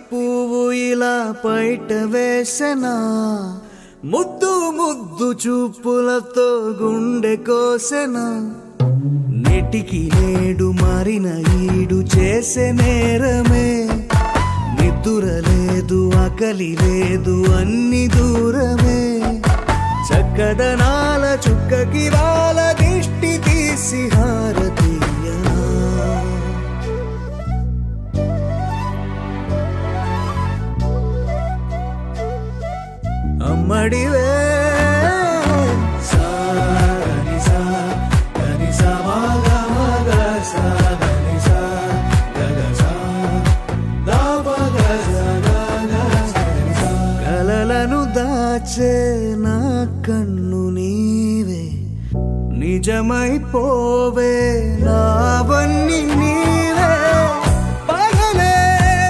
పువ్వు ఇలా పైట వేసెనా ముద్దు ముద్దు చూపులతో గుండె కోసెనా నెటికి నేడు మారిన ఈడు చేసే నేరమే నిద్ర లేదు ఆకలి లేదు అన్ని దూరమే చక్కదనాల చుక్కకి వాళ్ళ దిష్టి తీసి హారతీయనా అమ్మడివే కలలను దాచే నా కన్ను నీవే నిజమైపోవే నావన్నీ నీవే పగలే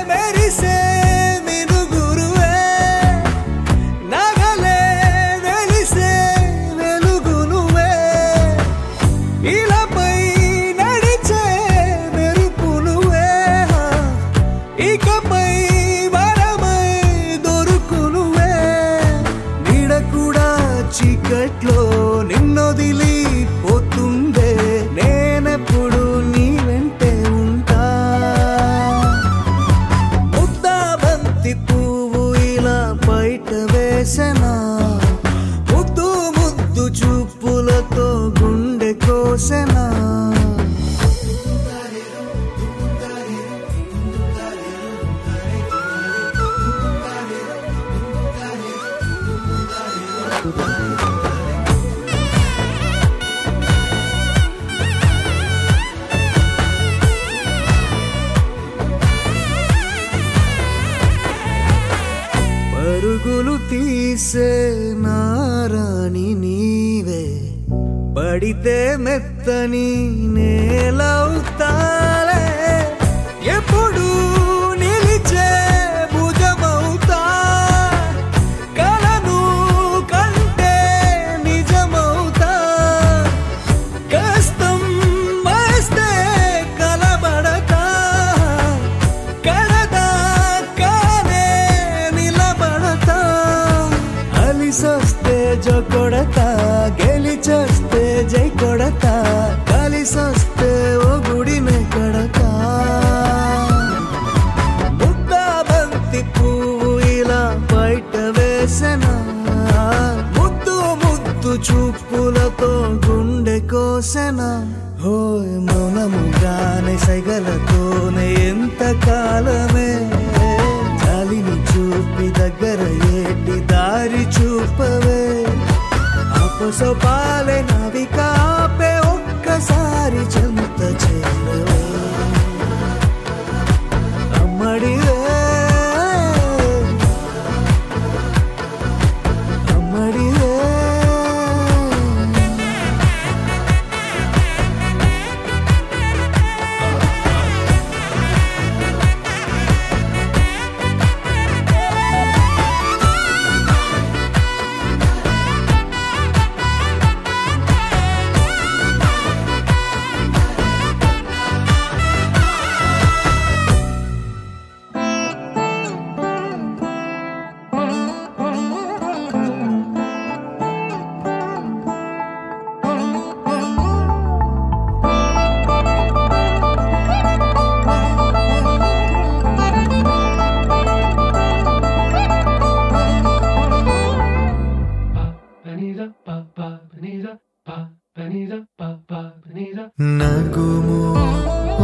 మెరిసే మినుగురువే నగలే వెలిసే వెలుగు నువ్వే ఇలాపై నడిచే మెరుపు నువ్వే ఇకపై వరమై దొరుకు నువ్వే నీడ కూడా చీకట్లో నిన్నొదిలి పోతుందే నేనెప్పుడు నీ వెంటే ఉంటా ముద్దా బంతి పువ్వు ఇలా బయట వేసెనా ముద్దు ముద్దు చూపులతో గుండె కోసెనా పరుగులు తీసే నారాణి నీవే పడితే మెత్తని నేలవుతాలే ఎప్పుడు నిలిచే భుజమవుతా కలను కంటే నిజమవుతా కష్టం వస్తే కలబడతా కడదాకానే నిలబడతా అలిసొస్తే జో కొడతా గెలిచొస్తే జై కొడతా కలిసొస్తే ఓ గుడినే కడతా ముద్దాబంతి పువ్వు ఇలా బయట వేసెనా ముద్దు ముద్దు చూపులతో గుండె కోసెనా హోయ్ మౌనముగానే సైగలతోనే ఎంత కాలమే జాలిని చూపి దగ్గర ఏటి దారి చూపవే అపసపాలే నవికాపే ఒక్కసారి చెంత చేరవే అమ్మడివే అమ్మడివే నగుము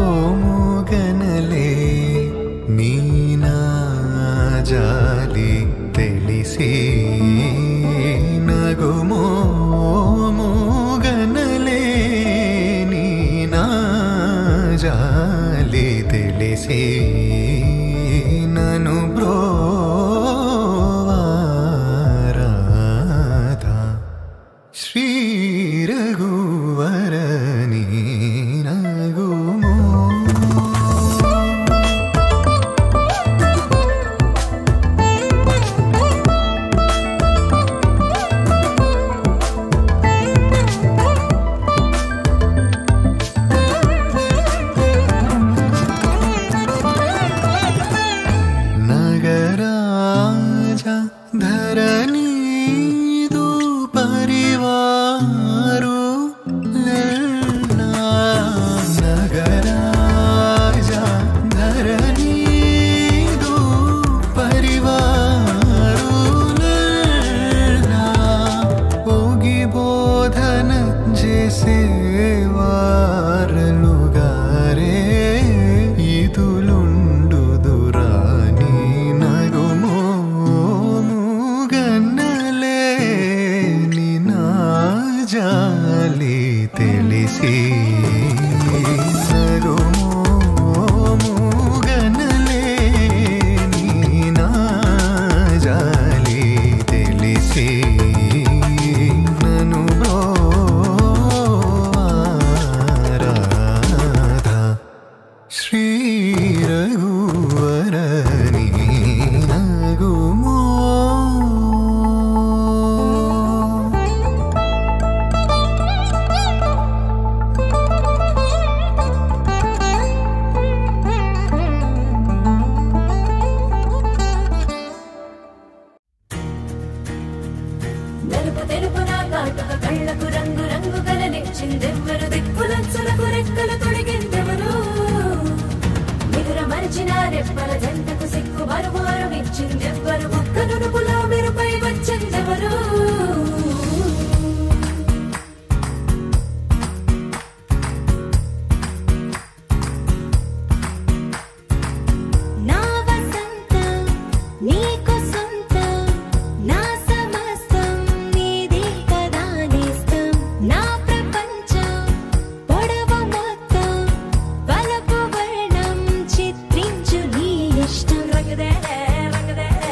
ఓముగనలే నీనా జాలి తెలిసి నగుము ఓముగనలే నీనా జాలి తెలిసి నను బ్రోవారాధా శ్రీ రఘువరని నగుమో నగరాజ ధరణి పరివారు నగరాజ ధరణి పరివారు ఓగి బోధన చేసేవారలుగారే ఇదులుండు దురాని నగుమో ముగన్నలే నినా జాలి తెలిసి నగుమో ముగన్నలే నినా జాలి తెలిసి నను బ్రోవారాధా శ్రీ రఘువరని నగుమో నలుపు తెలుపు నా కాటుక కళ్ళకు రంగు రంగు గలనిచ్చిందెవ్వరు దిక్కులచ్చులకు రెక్కలు తొడిగిందెవరు నిదుర మరిచిన రెప్పల జంటకు సిక్కు మరుమారు ఇచ్చిందెవ్వరు ఒక్క నునుపులో మెరుపై వచ్చిందెవరు Rang de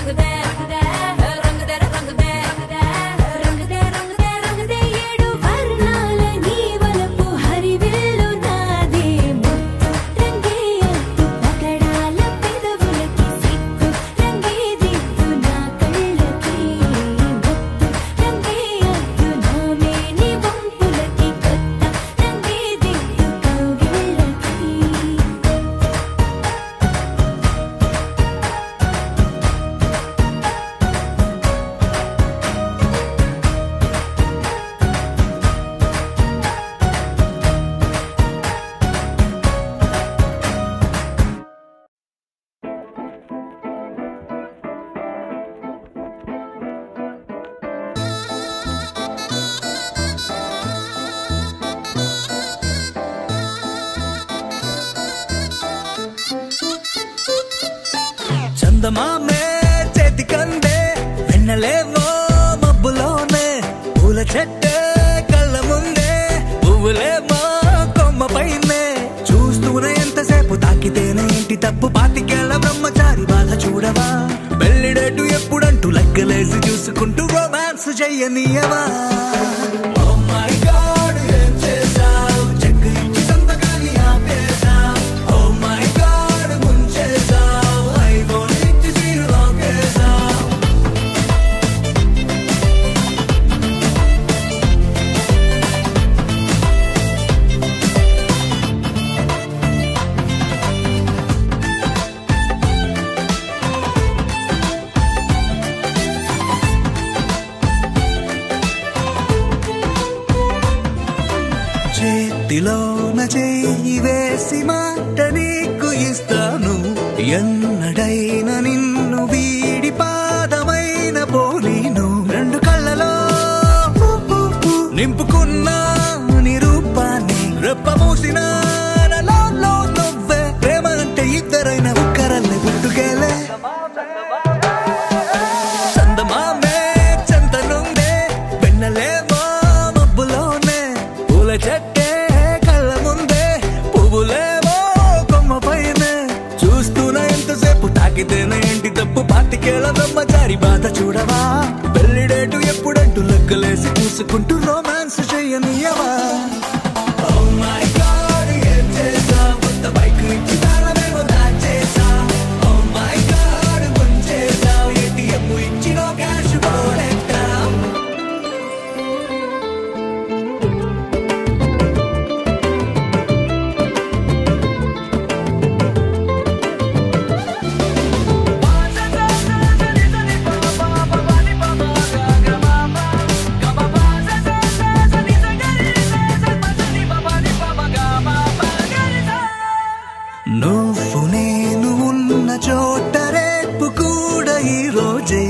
రంగుదే రంగుదే రంగుదే రంగుదే రంగుదే రంగుదే రంగుదే ఏడు వర్ణాల నీ వలపు హరివిల్లు నాదే ముత్తు రంగే అద్దు పగడాల పెదవులకి సిగ్గు రంగే దిద్దు నా కళ్ళకి ముత్తు రంగే అద్దు నా మేని వంపులకి కొత్త రంగే దిద్దు కౌగిళ్ళకి చందమామే చేతికందే వెన్నెలేవో మబ్బులోనే పూల చెట్టే కళ్ళ ముందే పువ్వులేమో కొమ్మ పైనే చూస్తూనే ఎంతసేపు తాకితేనే ఇంటి తప్పు పాతికేళ్ల బ్రహ్మచారి బాధ చూడవా పెళ్లిడేటు ఎప్పుడంటూ లెక్కలేసి చూసుకుంటూ రొమాన్స్ చెయ్యనీయవా Oh my God, ఏం చేశావ్? చెక్కు ఇచ్చి సంతకాన్ని ఆపేశావ్. Oh my God, ముంచేశావ్. ఐఫోన్ ఇచ్చి సీను లాగేశావ్. చేతిలోన చెయ్యి వేసి మాట నీకు ఇస్తాను ఎన్నడైనా నిన్ను వీడి పాదమైన పోలీను రెండు కళ్ళలో నింపుకున్న నీ రూపాన్ని రెప్ప మూసిన నాలో నువ్వే ప్రేమ అంటే ఇద్దరైన ఒక్కరల్ని పుట్టుకెళ్ళే చందమామే చెంతనుందే వెన్నెలేమో మబ్బులోనే పూల చెట్టే కళ్ళ ముందే పువ్వులేమో కొమ్మ పైనే చూస్తూనే ఎంతసేపు తాకితేనే ఏంటి తప్పు పాతికేళ్ల బ్రహ్మచారి బాధ చూడవా పెళ్లిడేటు ఎప్పుడంటూ లెక్కలేసి చూసుకుంటూ రొమాన్స్ చెయ్యనీయవా Oh my God, ఏం చేశావ్? కొత్త బైక్ ఇచ్చి తాళమేమో దాచేశావ్. Oh my God, ముంచేశావ్. ATM ఇచ్చినో క్యాష్ పోగొట్టావ్. నువ్వు నేను ఉన్న చోట రేపు కూడా ఈ రోజే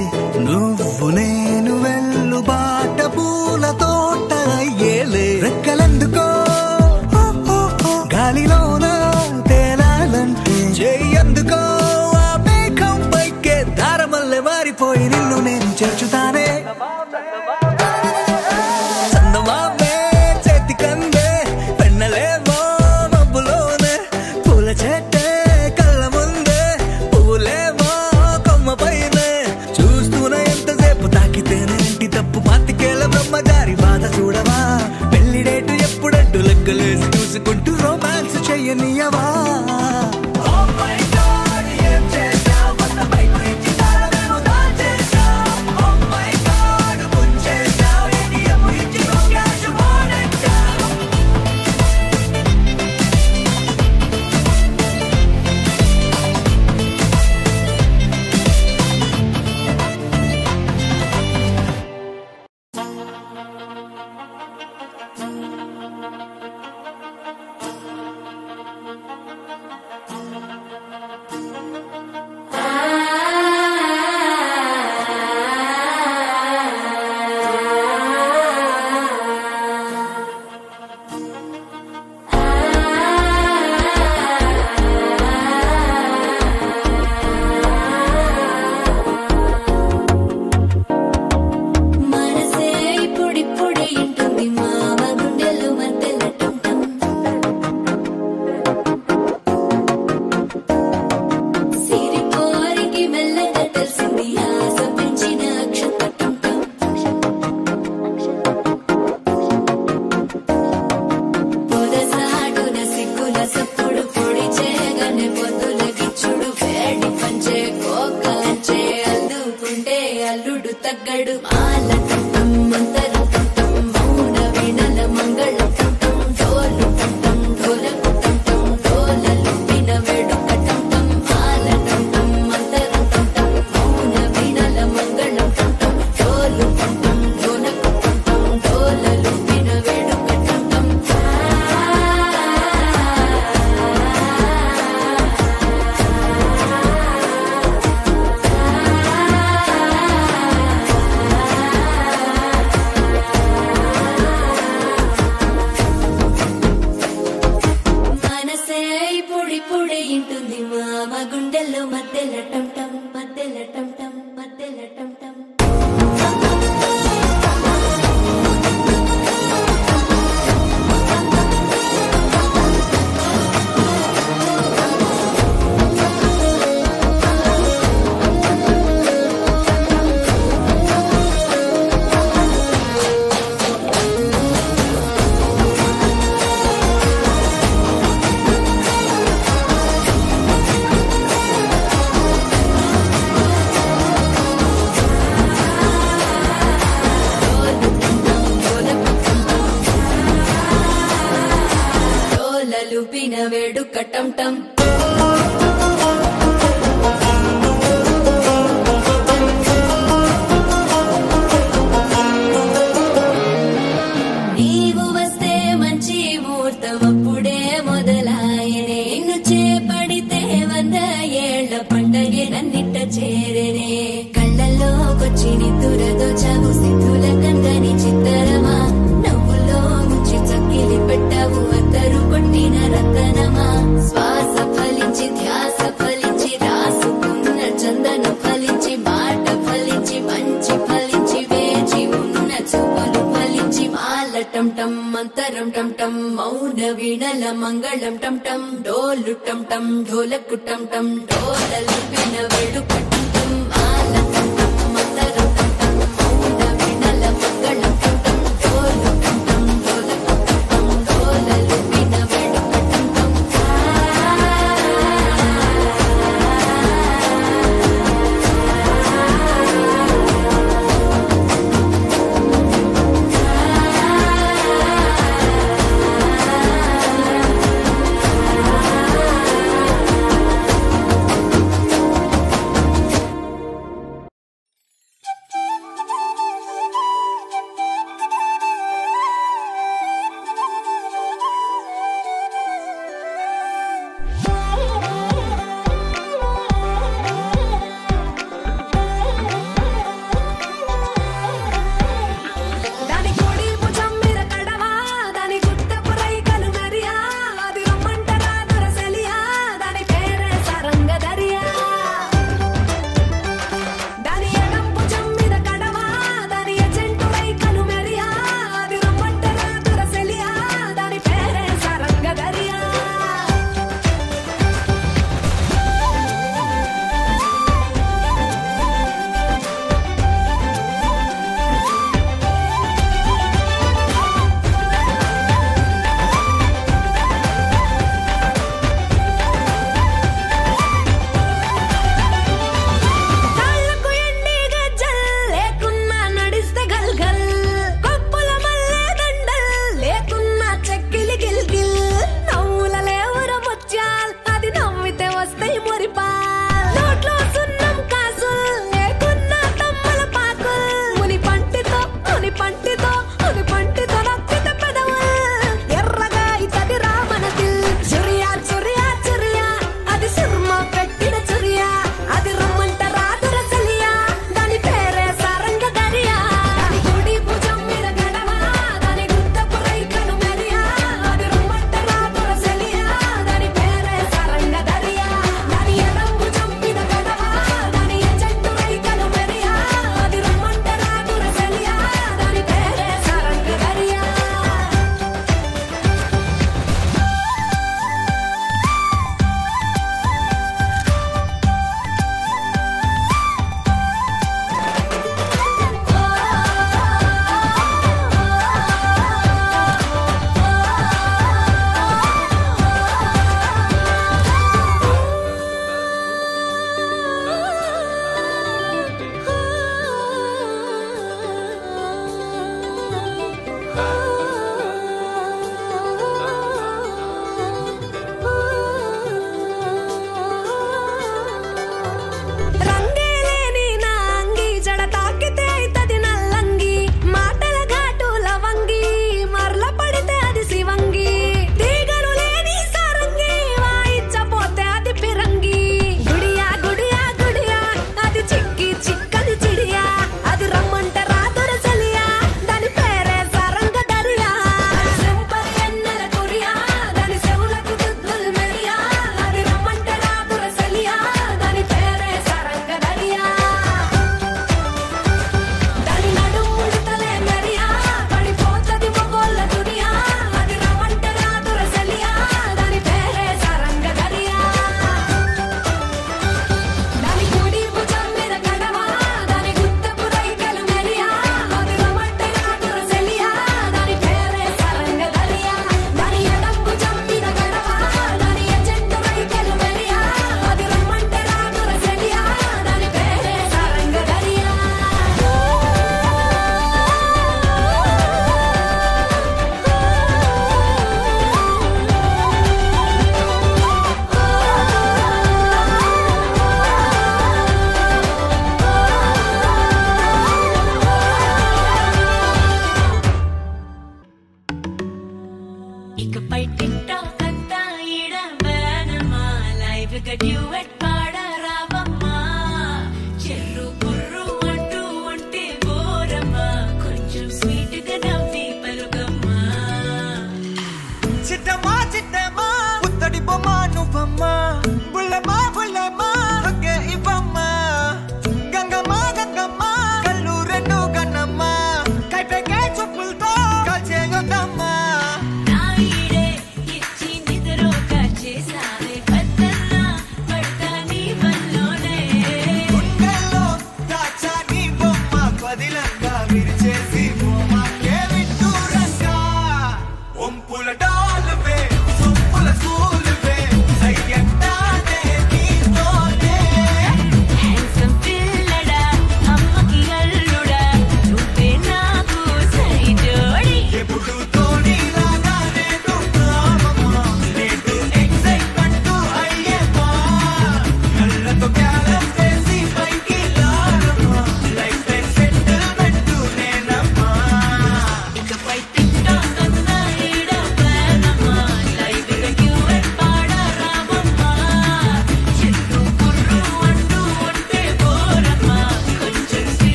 నువ్వు నేను వెళ్ళు బాట పూల తోట అయ్యేలే రెక్కలెందుకో గాలిలోన తేలాలంటే చెయ్యందుకో ఆ మేఘం పైకే దారమల్లె మారిపోయి నిన్ను నేను చేర్చుతానే చందమామే చేతికందే వెన్నెలేమో మబ్బులోనే పూల చెట్టే కళ్ళ ముందే పువ్వులేమో కొమ్మ పైనే చూస్తూనే ఎంతసేపు తాకితేనే ఇంటి తప్పు పాతికేళ్ల బ్రహ్మచారి బాధ చూడవా పెళ్లిడేటు ఎప్పుడంటూ లెక్కలేసి చూసుకుంటూ రొమాన్స్ చెయ్యనీయవా Oh my God, ఏం చేశావ్? కొత్త బైక్ ఇచ్చి తాళమేమో దాచేశావ్. Oh my God, ముంచేశావ్. ATM ఇచ్చి నో క్యాష్ పోగొట్టావ్. అల్లుడు తగ్గడు మాల టం మంతరం టం మౌన వీణల మంగళం టం డోలు టం ఢోలకు టం డోలలు విన వేడుక టం మాల టం మంతరం టం మౌన వీణల మంగళం టం డోలు టం ఢోలకు టం డోలలు విన వేడుక టం మనసే పొడి పొడి ఇంటుంది మామ గుండెల్లో మధ్యల టం టం మధ్యల టం టం మధ్యల టం టం లూపిన వేడుక టం టం నీవు వస్తే మంచి ముహూర్తం అప్పుడే మొదలాయనే నిన్ను చేపడితే 100 ఏళ్ల పండగే నన్నిట్ట చేరనే కళ్ళల్లోకొచ్చి నిద్దురదో చావు సిద్ధుల కందని చిత్తరమా నవ్వులో ముంచి చక్కిలి పెట్టావు అత్తరు కొట్టిన రతనమా శ్వాస ఫలించి ధ్యాస ఫలించి రాసుకున్న చందన ఫలించి మాట ఫలించి మంచి ఫలించి వేచి ఉన్న చూపులు ఫలించి మాల టం టం మంతరం టం టం మౌన వీణల మంగళం టం టం డోలు టం టం ఢోలకు టం టం డోలలు విన వేడుక టం టం మాల టం టం మంతరం టం టం మౌన వీణల మంగళం టం టం డోలు టం టం ఢోలకు టం టం డోలలు విన వేడుక టం టం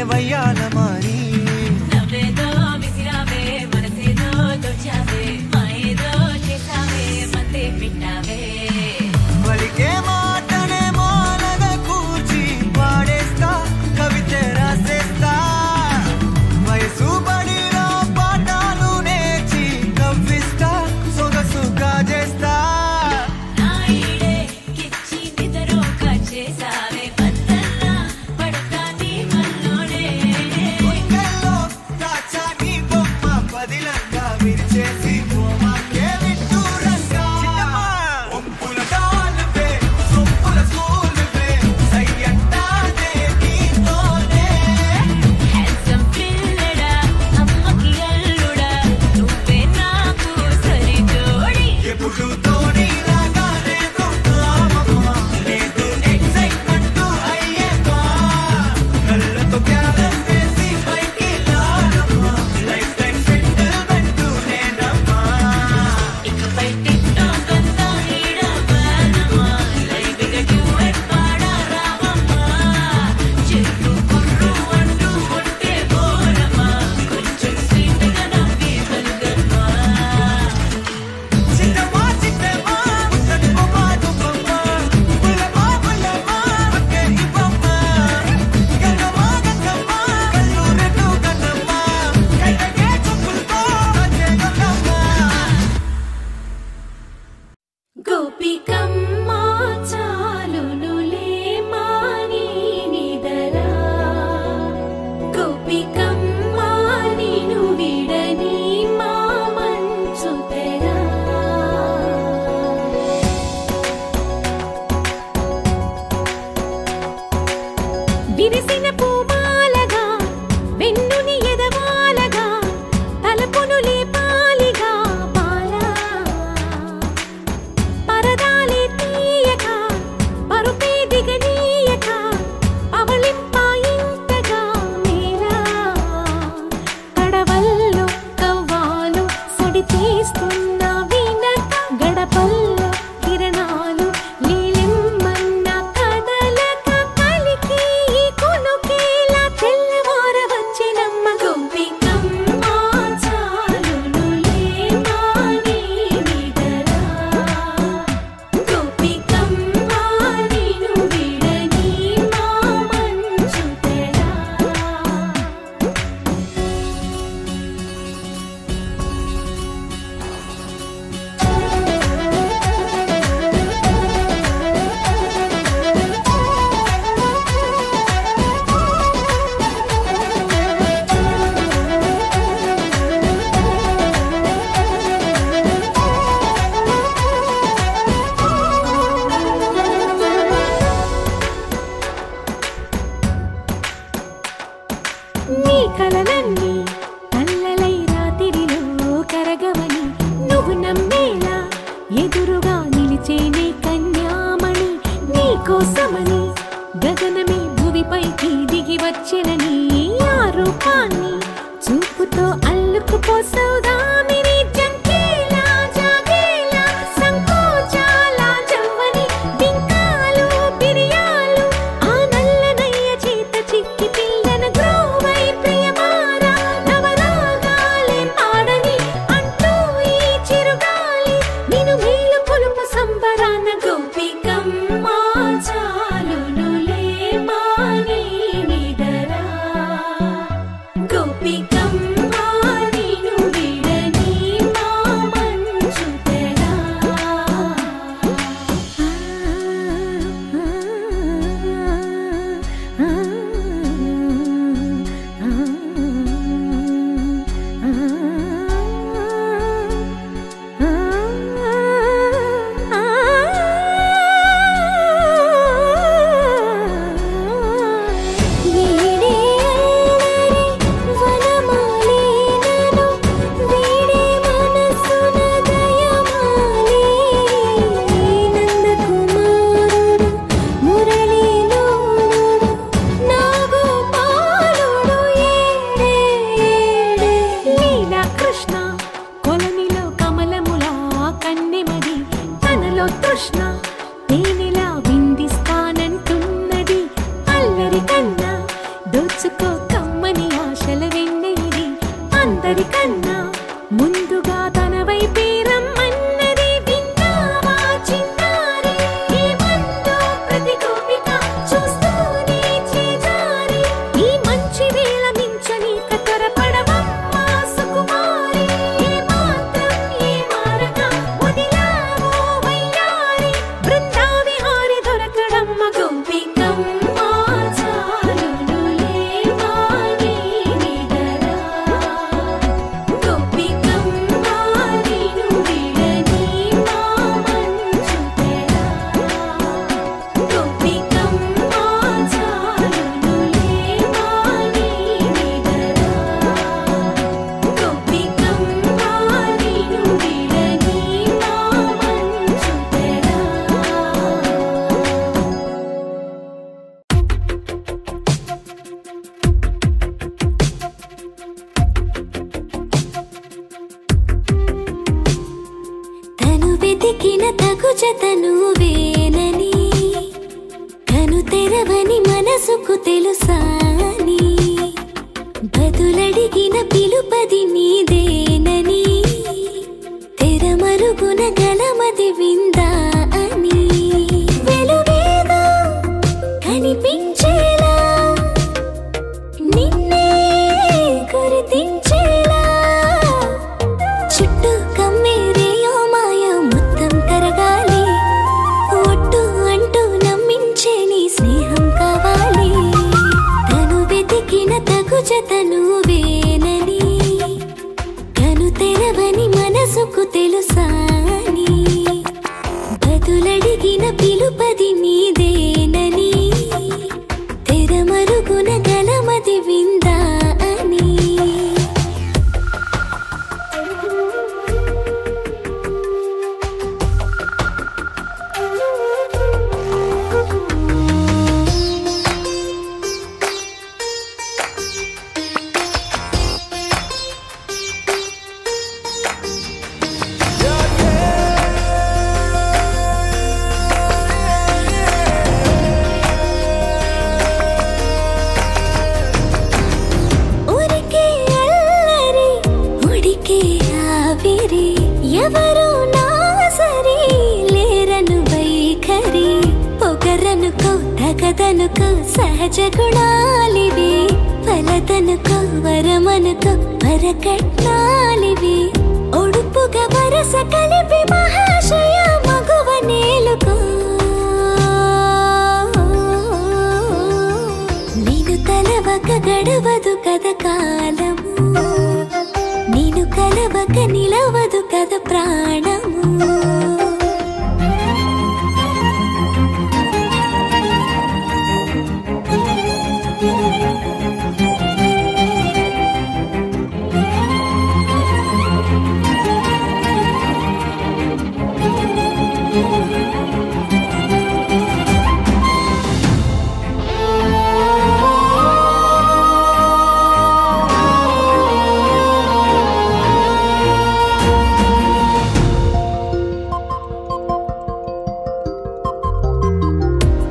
వయ్యాల మారి నవ్వేదో విసిరావే మనసేదో దోచావే మాయేదో చేసావే మతే పెట్టావే పలికే మాటనే మాలగా కూర్చి పాడేస్తా కవిత రాసేస్తా వయసు బడిలో పాఠాలు నేర్చి కవ్విస్తా సొగసుగా చేస్తా నా ఈడే కిచ్చి నిద్రోక చేసావే పద్దల్లా పడతా నీ కల్లోనే గుండెల్లో దాచా నీ బొమ్మ పదిలంగా విరిచేసి బొమ్మకే విట్టూరంగా ఒంపుల తాళవే సొంపుల స్కూలువే సయ్యంటానే నీతోనే హ్యాండ్సమ్ పిల్లడా అమ్మకి అల్లుడా నువ్వే నాకు సరి జోడి ఎప్పుడు తోడి లాగానే ఉంటామమ్మా లేదు ఎక్సైట్మెంట్ అయ్యేవా కళ్ళతో క్యాలెం వేసి పైకి లాగమ్మా లైఫ్ టైం సెటిల్మెంట్ నేనమ్మా ఇకపై టిక్టాక్ అంతా ఈడవానమ్మా లైవ్గా డ్యూయట్ పాడా రావమ్మా చెట్టు కుర్రు అంటూ ఉంటే బోరమ్మా కొంచెం స్వీట్గా నవ్వి పలుకమ్మా చిట్టమా చిట్టమా ముట్టడి బొమ్మ దుబ్బమ్మ పుల్లమా పుల్లమా అక్కే ఇవ్వమ్మ గంగమ్మ గంగమ్మ కళ్ళు రెండు కన్నమ్మ కైటకే చూపులతో అదే గంగమ్మ గోపికమ్మ చాలునులే మాని నిదరా గోపికమ్మ నిను విడని మా మంచు తెరా విరిసిన పూమాలగా వెన్నుని ఎదవాలగా తలపును లేపాలిగా పాలా పరదాలే తీయక పరుపే దిగనీయక పవళింపాయింతగా మేరా కడవల్లో కవ్వాలు సడి చేస్తున్న వినక గడపల్లో కిరణాలు లీలిమ్మన్న కదలక కలికి ఈ కునుకేలా తెల్లవార వచ్చినమ్మ గోపికమ్మ చాలునులే మాని నిదరా గోపికమ్మ నిను విడని మా మంచు తెరా నీ కలలన్నీ కల్లలై రాత్రిలో కరగవని నువ్వు నమ్మేలా ఎదురుగా నిలిచేనే కన్యామణి నీ కోసమని గగనమే భువిపైకి దిగి వచ్చెనని ఆ రూపాన్ని చూపుతో అల్లుకుపోసౌదామిని జంకేలా జాగేలా సంకోచాల జవ్వని బింకాలు బిరియాలు ఆ నల్లనయ్య చేత చిక్కి పిల్లన గ్రోవై ప్రియమారా నవరాగాలే పాడని అంటూ ఈ చిరుగాలి నిన్ను మేలు కొలుపు సంబరాన గోపికమ్మ చాలునులే మాని నిదరా గోపికమ్మ నిను విడని చేసుకో కమ్మని ఆశల వెన్నెయిది అందరికన్నా ముందుగా తన వైపే రమ్మన్నది విన్నావా చిన్నారి ఈ మందో ప్రతి గోపిక చూస్తూనే చేజారి ఈ మంచి వేళ మించని కతరపడవమ్మ సుకుమారి ఏ మాత్రం ఏ మారక వదిలావో వయ్యారి బృందావిహారి దొరకడమ్మ గోపికమ్మ చాలునులే వాణి నిదరా గోపికమ్మ నిను విడని మా మంచు తెరా గోపికమ్మ చాలునులే వాణి నిదరా గోపికమ్మ నిను విడని మా మంచు తెరా తను వెతికిన తగు జతను వేనని కను తెరవని మనసుకు తెలుసాని బదులడిగిన పిలుపది నీదేనని తెరమరుగున గలమది విందా అని వెలుగేదో కనిపించేలా నిన్నే గుర్తించేలా చుట్టూ కమ్మేరేయో మాయ మొత్తం కరగాలి ఒట్టు అంటూ నమ్మించే నీ స్నేహం కావాలి తను వెతికిన తగు జతను వేనని కను తెరవని మనసుకు తెలుసాని బదులడిగిన పిలుపది నీదేనని తెరమరుగున గలమది విందా అని ఊరికే అల్లరి ఉడికే ఆవిరి ఎవరు నా సరి లేరను వైఖరి పొగరనుకో తగదనుకో సహజ గుణాలివి ఫలదనుకో వరమనుకో వరకట్నాలివి ఒడుపుగా వరస కలిపి మహాశయ మగువ నేలుకో నేను తలవక గడవదు కద కాలము నేను కలవక నిలవదు కద ప్రాణము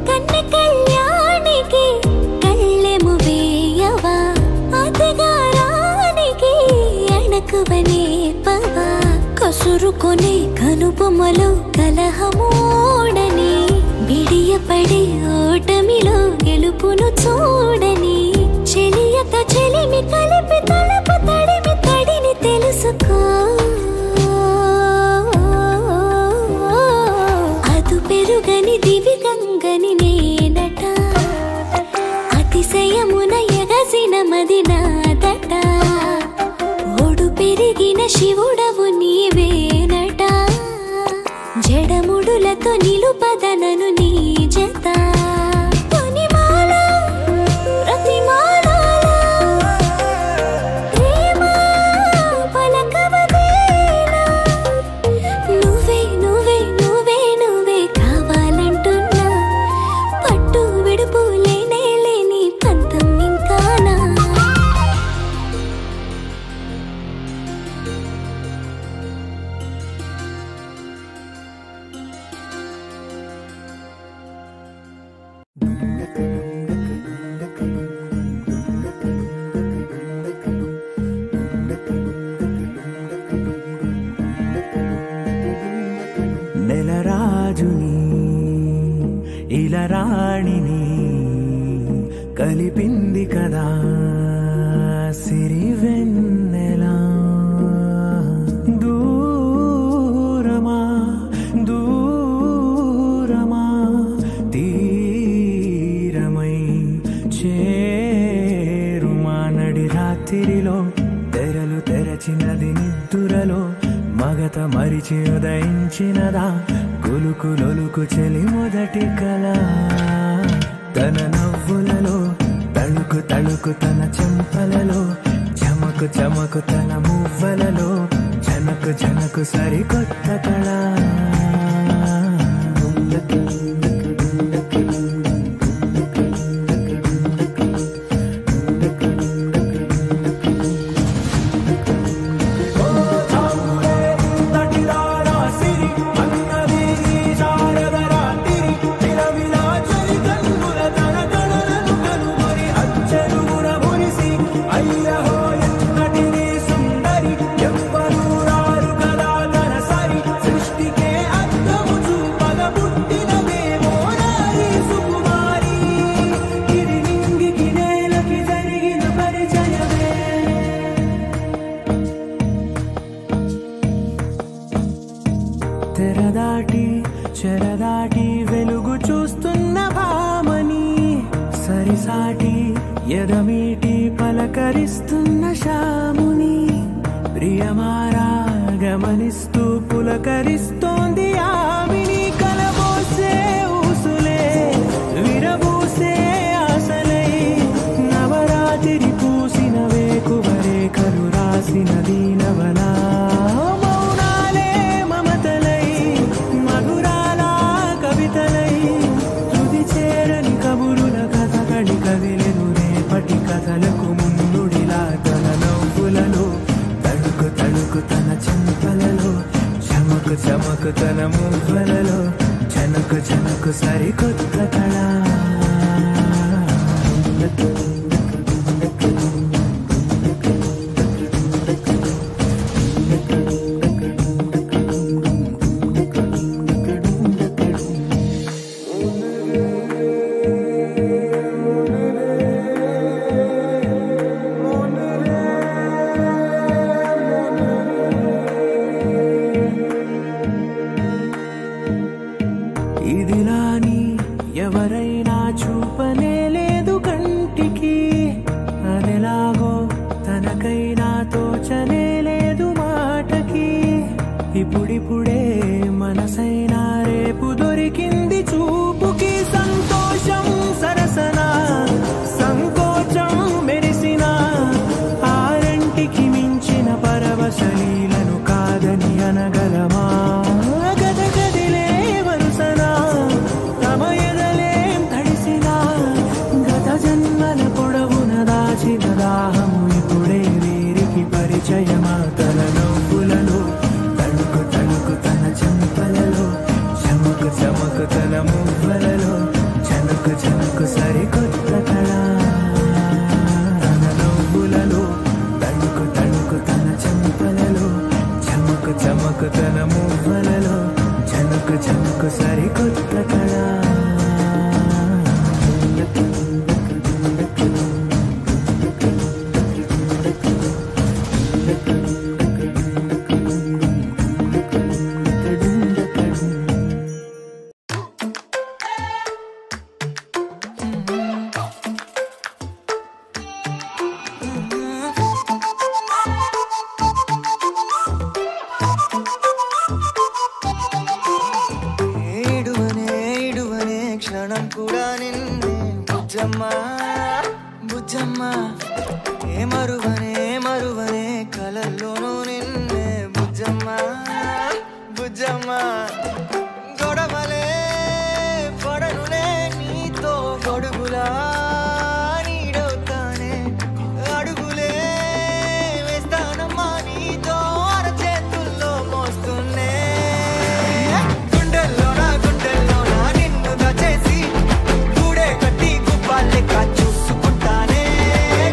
కన్న కళ్యాణికి కళ్ళెము వేయవా అతగారానికి అణకువనే పవా కసురుకొనే కనుబొమ్మలో కలహమోడని బిడియపడే ఓటమిలో గెలుపును చూడని చెలియత చెలిమి కలిపి తలపు తడిమి తడిని తెలుసుకో అదు పెరుగని దివి గంగని నేనట అతిశయమున ఎగసిన మది నాదట ఒడు పెరిగిన శివుడవు నీవేనట జడముడులతో నిలుపదనను నీ జత రాణిని కలిపింది కదా సిరి వెన్నెలా. దూరమా దూరమా తీరమై చేరుమా నడి రాత్రిలో తెరలు తెరచినది నిద్దురలో మగత మరిచి ఉదయించినదా కులుకు లొలుకు చెలి మొదటి కళ. తన నవ్వులలో తళుకు తళుకు తన చెంపలలో చమకు చమకు తన మువ్వలలో జనకు జనకు సరికొత్త కళ. తెరదాటి చెరదాటి వెలుగు చూస్తున్న భామని సరిసాటి ఎదమీటి పలకరిస్తున్న శాముని ప్రియమారా గమనిస్తూ పులకరిస్తోంది ఆమిని. కలబోసే ఊసులే విరబూసే ఆశలై నవరాత్రి పూసిన వేకువరే కలు రాసిన దీనవలా. కదిలెను రేపటి కథలకు ముందుడిలా తన నవ్వులలో తడుకు తడుకు తన చెంపలలో చమకు చమకు తన మువ్వలలో జనకు జనకు సరికొత్త కళ. ఇదిలాని ఎవరైనా చూపనే లేదు కంటికి అదెలాగో తనకైనా తోచనే లేదు మాటకి. ఇప్పుడిప్పుడే మనసైనా రేపు దొరికింది చూపుకి. సంతోషం సరసన సంకోచం మెరిసిన ఆరంటికి మించిన పరవశలీలను కాదని అనగలమా. దాహము ఇప్పుడే వీరికి పరిచయమా. తన నవ్వులలో తడుకు తడుకు తన చెంపలలో చమకు చమకు తన మువ్వలలో జనకు జనకు సరికొత్త కళ. తన నవ్వులలో తడుకు తడుకు తన చెంపలలో చమకు చమకు తన మువ్వలలో జనకు జనకు సరికొత్త కళ. క్షణం కూడా నిన్నే బుజ్జమ్మ బుజ్జమ్మ ఏ మరువనే మరువనే కలల్లోనూ నిన్నే బుజ్జమ్మ బుజ్జమ్మ. గొడవలే పడనులే నీతో గొడుగులా నీడవుతానే అడుగులే వేస్తానమ్మా నీతో అరచేతుల్లో మోస్తున్నే. గుండెల్లోనా గుండెల్లోనా నిన్ను దచేసి గూడే కట్టి గుప్పాలెక్క చూసుకుంటానే.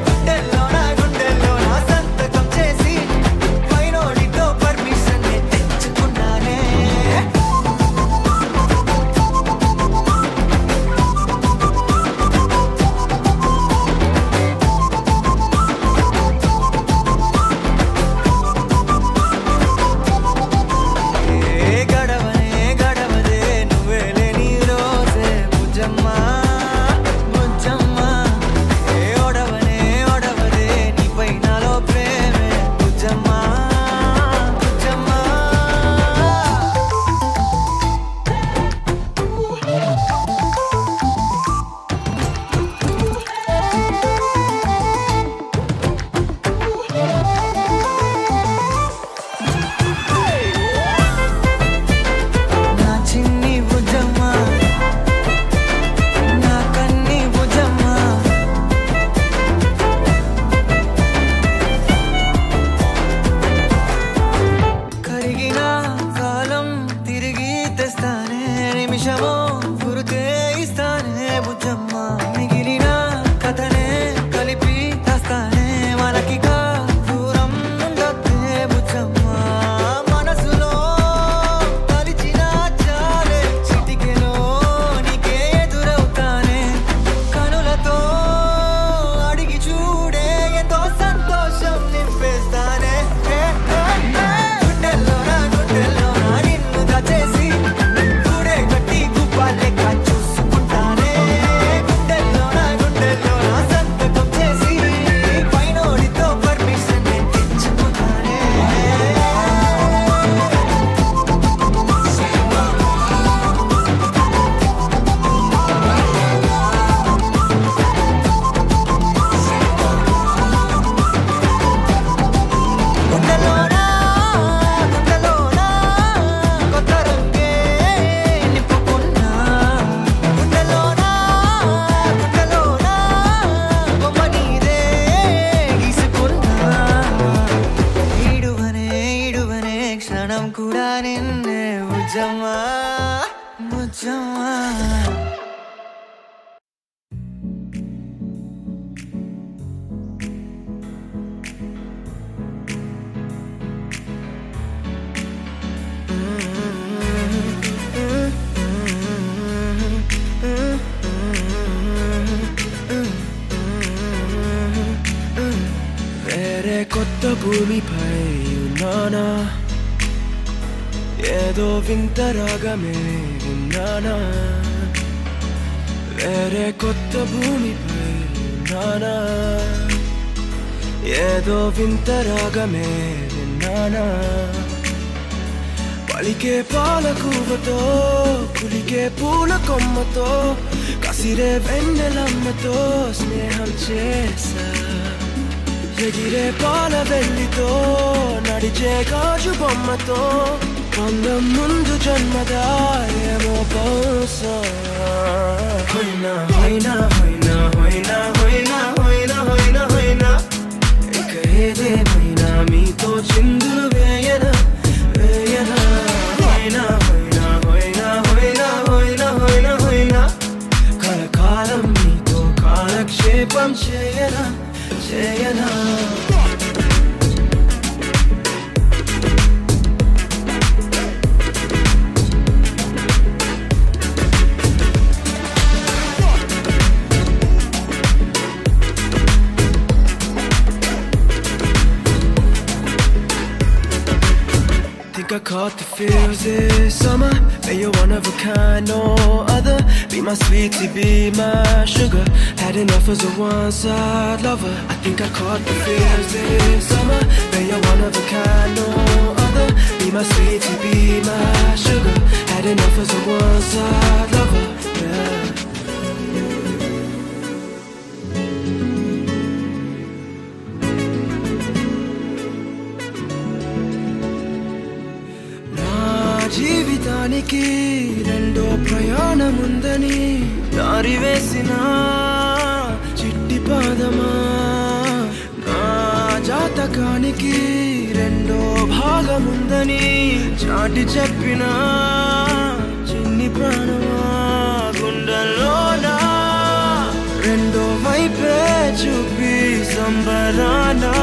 గుండెల్లోనా గుండెల్లో ముజ్జమ్మా ముజ్జమ్మా వేరే కొత్త భూమిపై ఉన్నానా ఏదో వింత రాగమే విన్నానా వేరే కొత్త భూమిపై ఉన్నానా ఏదో వింత రాగమే విన్నానా పలికే పాలకూవతో కులికే పూల కొమ్మతో కసిరే వెన్నెలమ్మతో స్నేహం చేసా ఎగిరే పాల వెల్లితో నడిచే గాజు బొమ్మతో అందం ముందు జన్మదా ఏమో బహుశా హోయినా హోయినా హోయినా హోయినా హోయినా హోయినా హోయినా హోయినా ఇక ఏదేమైనా మీతో చిందులు వేయనా వేయనా హోయినా హోయినా హోయినా హోయినా హోయినా హోయినా హోయినా కలకాలం మీతో కాలక్షేపం చేయనా చేయనా I caught the feels this summer. Man, you're one of a kind, no other. Be my sweetie, be my sugar. Had enough as a one-side lover. I think I caught the feels this summer. Man, you're one of a kind, no other. Be my sweetie, be my sugar. Had enough as a one-side lover. Yeah. జీవితానికి రెండో ప్రయాణముందని దారి వేసిన చిట్టి పాదమా నా జాతకానికి రెండో భాగముందని చాటి చెప్పిన చిన్ని ప్రాణమా గుండెల్లోనా రెండో వైపే చూపి సంబరానా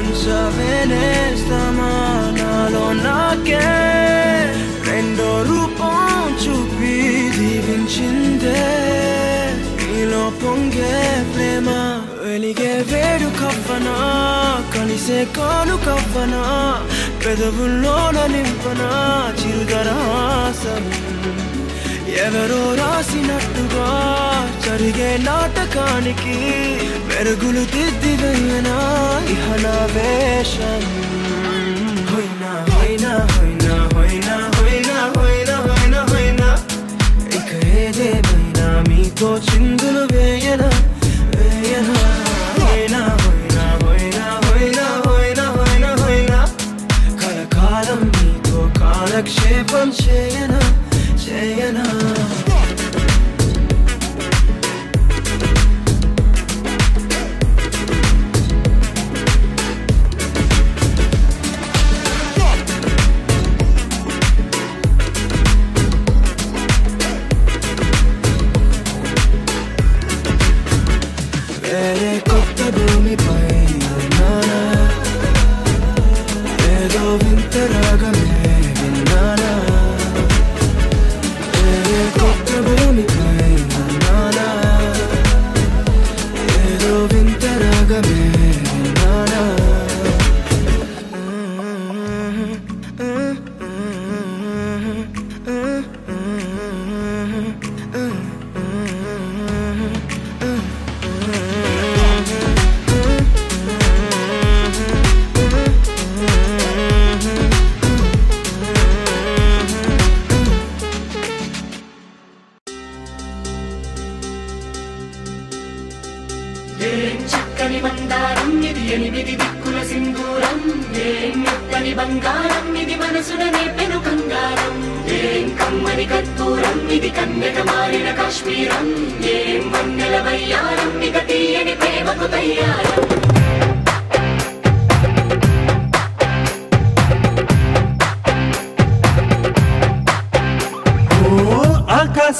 ఉంచవేనేస్తామా నాలో నాకే రెండో రూపం చూపి దీవించిందే నీలో పొంగే ప్రేమ వెలిగే వేడు కవ్వనా కలిసే కాను కవ్వనా పెదవుల్లోన నింపనా చిరుదరాసం ఎవరో రాసినట్టుగా జరిగే నాటకానికి మెరుగులు దిద్దివేయనా ఇహ నా వేషం హోయినా హోయినా హోయినా హోయినా హోయినా హోయినా హోయినా హోయినా ఇక ఏదేమైనా మీతో చిందులు వేయనా వేయనా హోయినా హోయినా హోయినా హోయినా హోయినా హోయినా హోయినా కలకాలం మీతో కాలక్షేపం చేయనా చేయనా వేరే కొత్త భూమిపై ఉన్నానా ఏదో వింత రాగమే విన్నానా వేరే కొత్త భూమిపై ఉన్నానా ఏదో వింత రాగమే విన్నానా చక్కని మందారం ఇది ఎనిమిది దిక్కుల సింధూరం ఏం మెత్తని బంగారం ఇది మనసున నేపెను కంగారం ఏం కమ్మని కర్పూరం ఇది కన్యక మారిన కాశ్మీరం ఏం వన్నెల వయ్యారం ఇక తీయని ప్రేమకు తయ్యారం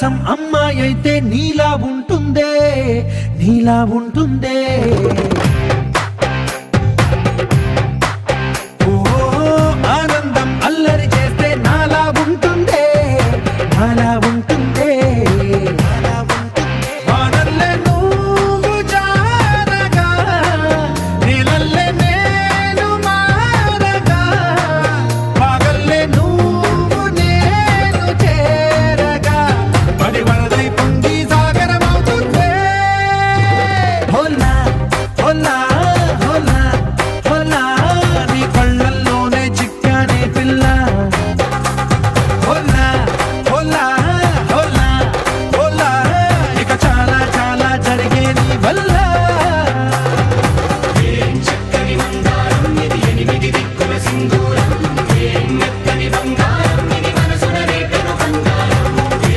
కోసం అమ్మాయి అయితే నీలా ఉంటుందే నీలా ఉంటుందే ఓ ఆనందం అల్లరి చేస్తే నాలా ఉంటుందే నాలా ఉంటుందే వానల్లే నువ్వు జారగా నీలల్లే నేను మారగా పగల్లే నువ్వు నేను చేరగా పడి వరదై పొంగి సాగరమవుతుందే హోలా హోలా హోలా హోలా నీ కళ్ళల్లోనే చిక్కానే పిల్ల హోలా హోలా హోలా హోలా ఇక చాలా చాలా జరిగే నీ వల్ల చక్కని మందారం ఇది 8 దిక్కుల సింధూరం ఏం మెత్తని బంగారం ఇది మనసున రేపెను బంగారం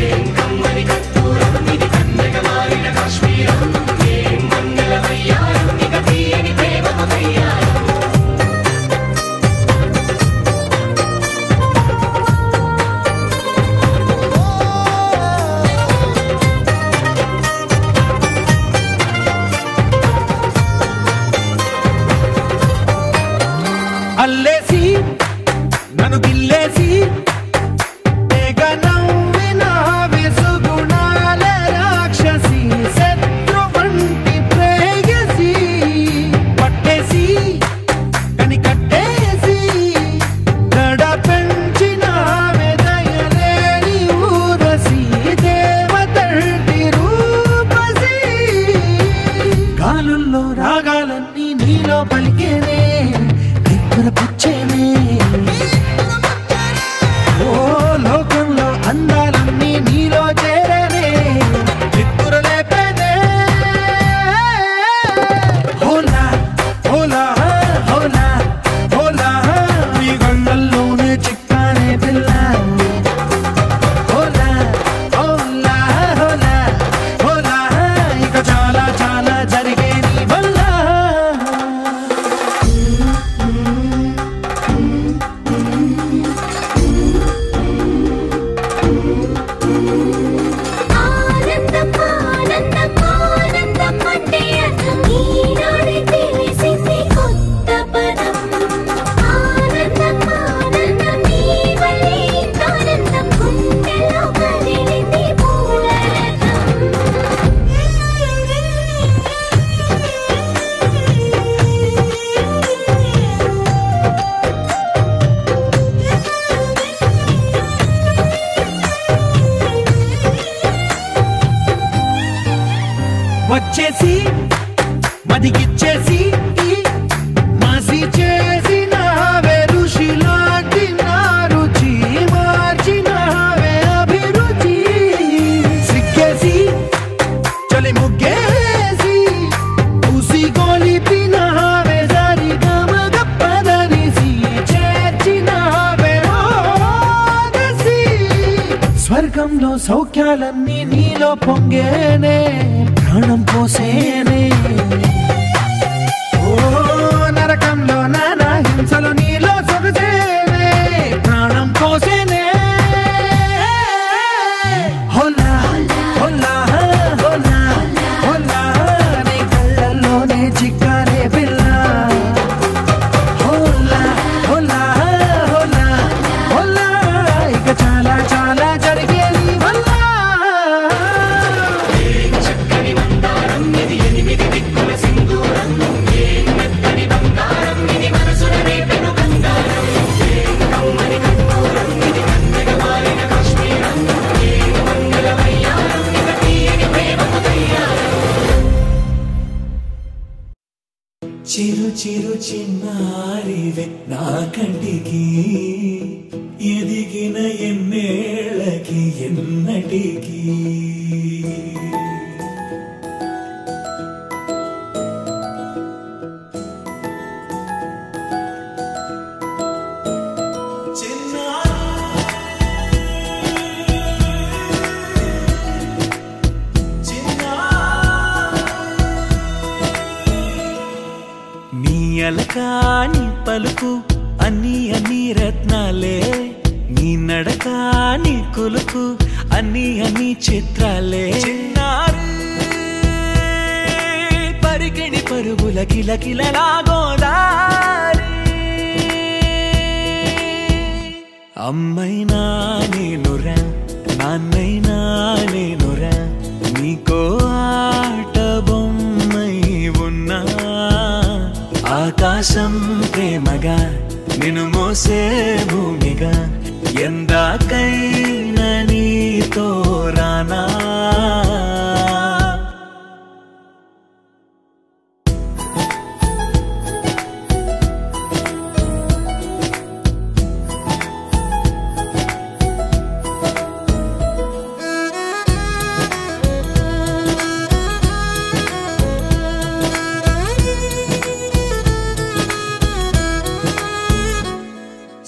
ఏం కమ్మని కత్తూరం ఇది కన్నెగ మారిన కాశ్మీరం ఏం మంగళ వయ్యారం ఇక తీయని ప్రేమకు తయ్యారం అల్లేసి నన్ను గిల్లేసి తెగ నవ్విన విసుగుణాల రాక్షసి శత్రు వంటి ప్రేయసి పట్టేసి కని కట్టేసి దడ పెంచిన దయలేని ఊరసి దేవతంటి రూపసి గాలుల్లో రాగాలన్నీ నీలో పలికేనే పుచ్చేనే ఓ లోకంలో అందాలన్నీ నీలో చేరనే నిద్దురలేపేనే హోలా హోలా హోలా హోలా నీ గంగల్లోనే చిక్కానే పిల్ల హోలా హోలా హోలా హోలా ఇక చాలా చాలా జరిగే నీ వల్ల ఆనందం ఆనందం ఆనందం అంటే అర్థం ఈనాడే తెలిసింది కొత్త పదం ఆనందం ఆనందం నీ వల్లే ఆనందం గుండెలో కదిలింది పూలరథం వచ్చేసి మదిగిచ్చేసి మాసి చేసిన ఋషిలాంటి నా రుచి మార్చినవే అభిరుచి సిగ్గేసి చలి ముగ్గేసి ఉసి గొలిపినవే సరి గమగప్పదనిసి చేర్చినవే ఓదసి స్వర్గంలో సౌఖ్యాలన్నీ నీలో పొంగేనే ప్రాణం పోసేనే ఓ నరకంలో నానా హింసలు నీలో సొగసేనే ప్రాణం పోసేనే హోలా హోలా హోలా హోలా నీ కళ్ళల్లోనే చిక్కానే పిల్ల హోలా హోలా హోలా హోలా ఇక చాలా చాలా జరిగే నీ వల్ల చక్కని మందారం ఇది 8 దిక్కుల సింధూరం ఏం మెత్తని బంగారం ఇది మనసున రేపెను బంగారం ఏం కమ్మని కత్తూరం ఇది కన్నెగ మారిన కాశ్మీరం ఏం మంగళ వయ్యారం ఇక తీయని ప్రేమకు తయ్యారం చిరు చిరు చిన్నారివే నా కంటికి ఎదిగిన ఎన్నేళ్ళకి ఎన్నటికి అలకాని పలుకు అన్ని అన్ని రత్నాలే నీ నడకాని కులుకు అన్ని చిత్రాలే చిన్నారు పరికిణి పరుగుల కిలకిలలాగోదారి అమ్మైనా నేనురా నాన్నైనా నేనురా నీకో ఆట బొమ్మై ఉన్నా ఆకాశం ప్రేమగా నిన్ను మోసే భూమిగా ఎందాకైనా నీతో రానా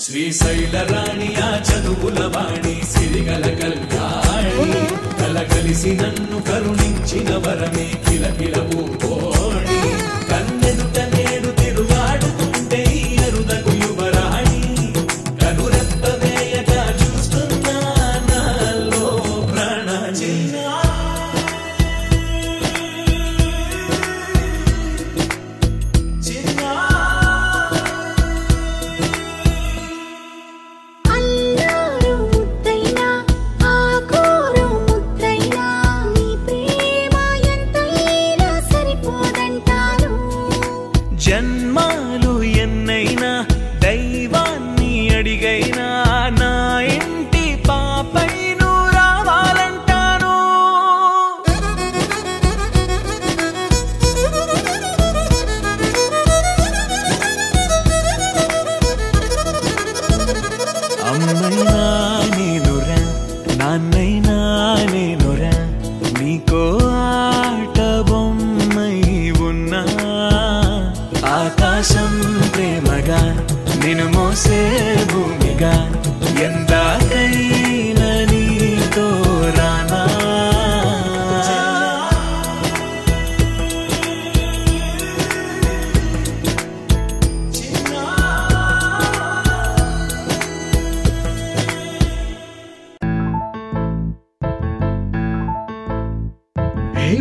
శ్రీశైల రాణియా చదువుల వాణి సిరిగల కళ్యాణి కలగలిసి నన్ను కరుణించిన వరమే కిలకిల ఊకోణి కన్నెదుట నేడు తిరుగాడుతుంటే అరుదకు యువరాణి కనురెప్ప వేయక చూస్తున్నా నాలో ప్రాణ జన్మాలు ఎన్నైనా దైవాన్ని అడిగైనా నా ఇంటి పాపై నువ్వు రావాలంటాను అమ్మైనా నేనురా నాన్నైనా నేనురా నీకో ఆట బొమ్మై ఉన్నా ఆకాశం ప్రేమగా నిన్ను మోసే భూమిగా ఎందాకైనా నీతో రానా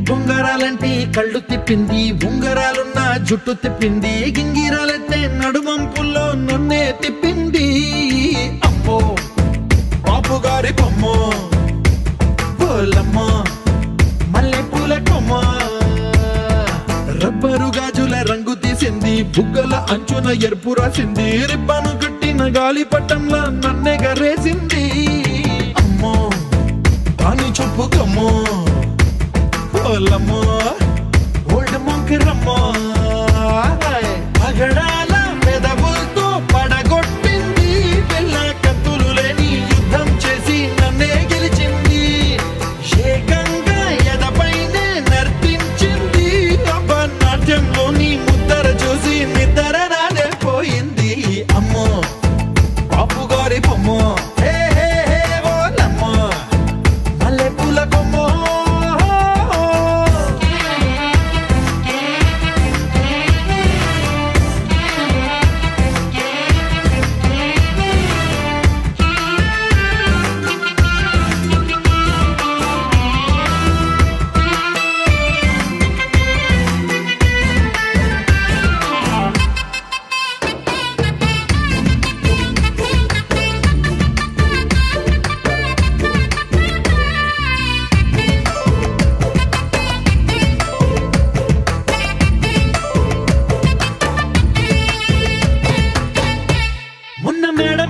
బొంగరాలంటే కళ్ళు తిప్పింది ఉంగరాలున్న జుట్టు తిప్పింది గింగిరాలెత్తే నడుమంపుల్లో నన్నే తిప్పింది అమ్మో బాపు గారి బొమ్మ పోలమ్మ మల్లె పూల కొమ్మ రబ్బరు గాజుల రంగు తీసింది బుగ్గల అంచున ఎరుపు రాసింది రిబ్బను కట్టిన గాలి పట్టంలా నన్నే గరేసింది అమ్మో దాని చెప్పు కమ్మో పోలమ్మో ఓల్డ్ మొంకిరమ్మో పగడాల పెదవులతో పడగొట్టింది పిల్ల కత్తులు లేని యుద్ధం చేసి నన్నే గెలిచింది ఏకంగా ఎదపైనే నర్తించింది నాట్యంలోని ముద్దర చూసి నిద్ర రానే పోయింది అమ్మో బాపు గారి బొమ్మో హే హే హే ఓలమ్మో మల్లె పూల కొమ్మో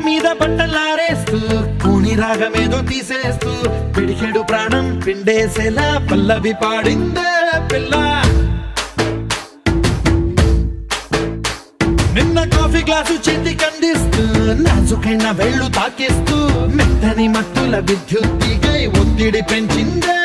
మీద బట్టలారేస్తూ కూని రాగమేదో తీసేస్తూ పిడికెడు ప్రాణం పిండేసేలా పల్లవి పాడిందే పిల్ల నిన్న కాఫీ గ్లాసు చేతి కందిస్తూ నాజుకైన వేళ్ళు తాకేస్తూ మెత్తని మత్తుల విద్యుత్తిగై ఒత్తిడి పెంచిందే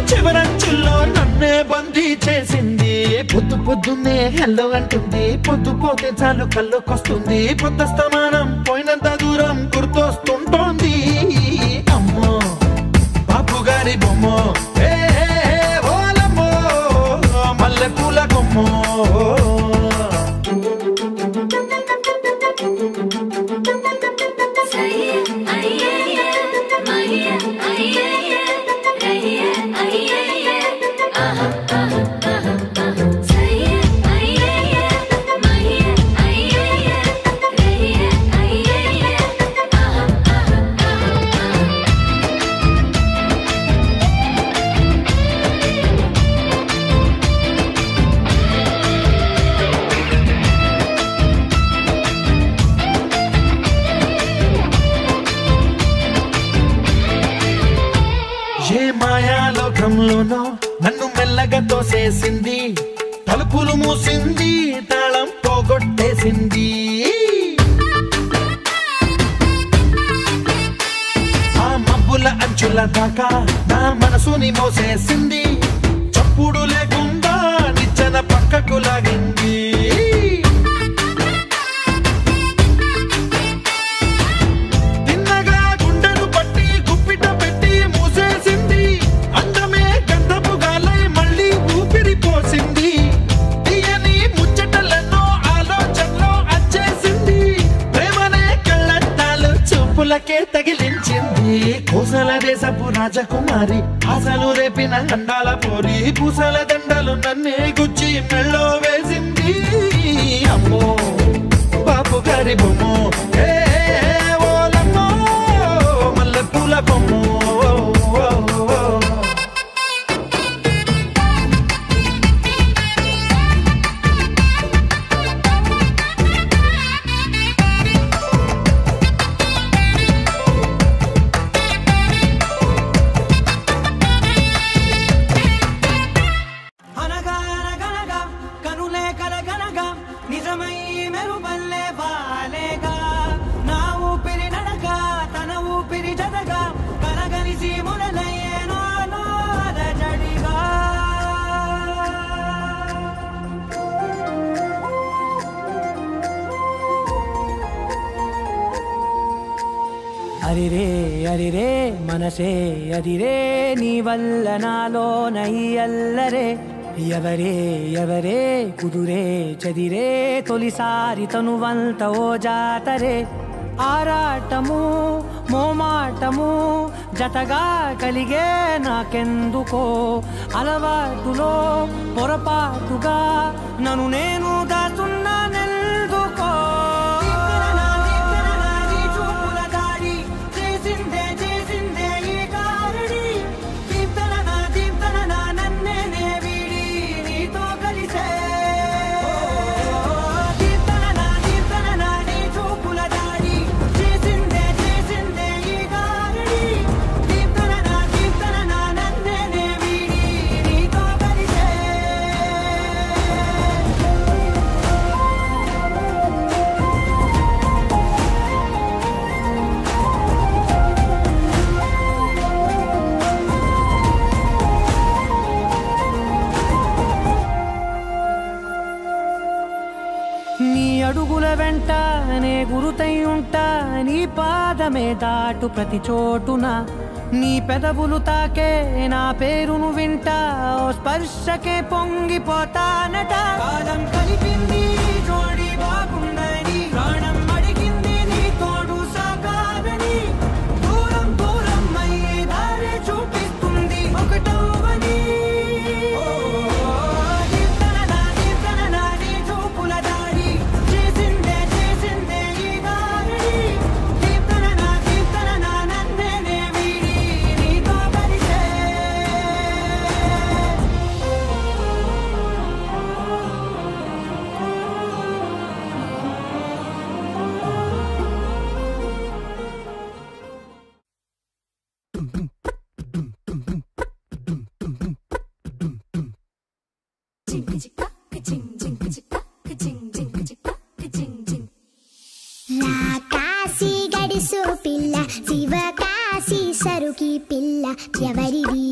చివరంచుల్లో నన్నే మంది చేసింది. పొద్దు పొద్దున్నే హెల్లో అంటుంది, పొద్దు పోతే చాలు కళ్ళొకొస్తుంది. పొద్దస్తమానం పోయినంత దూరం గుర్తొస్తుంటోంది. అమ్మో బాపు గారి బొమ్మో ఓలమ్మో మల్లె పూల కొమ్మో. ఏ మాయాలోకంలోనో నన్ను మెల్లగా తోసేసింది, తలుపులు మూసింది, తాళం పోగొట్టేసింది. ఆ మబ్బుల అంచుల దాకా నా మనసుని మోసేసింది, చప్పుడు లేకుండా నిచ్చెన పక్కకు లాగింది. పూలకే తగిలించింది. కోసల దేశపు రాజకుమారి, ఆశలు రేపిన అండాల పోరి, పూసల దండలు నన్నే గుచ్చి మెళ్ళో వేసింది. అమ్మో బాపు గారి బొమ్మో ఓలమ్మో మల్లె పూల కొమ్మో. అరిరే అరిరే మనసే అదిరే, నీ వల్ల నాలో నయ్యల్లరే. ఎవరే ఎవరే కుదురే చదిరే, తొలిసారి తనువంత ఓ జాతరే. ఆరాటము మోమాటము జతగా కలిగే నాకెందుకో, అలవాటులో పొరపాటుగా నన్ను నేను దాచున్నానెందుకో. అడుగుల వెంట నే గురుతై ఉంటా, నీ పాదమే దాటు ప్రతి చోటున. నీ పెదవులు తాకే నా పేరును వింటా, ఓ స్పర్శకే పొంగిపోతానట. కాలం కలిపింది జోడి బాగుందని, ప్రాణం అడిగింది నీ తోడు సాగాలని. దూరం దూరం అయ్యే దారి చూపిస్తుంది ఒకటవని. కాశీ గడిసు పిల్ల శివ కాశీ సరుకి పిల్ల ఎవరిది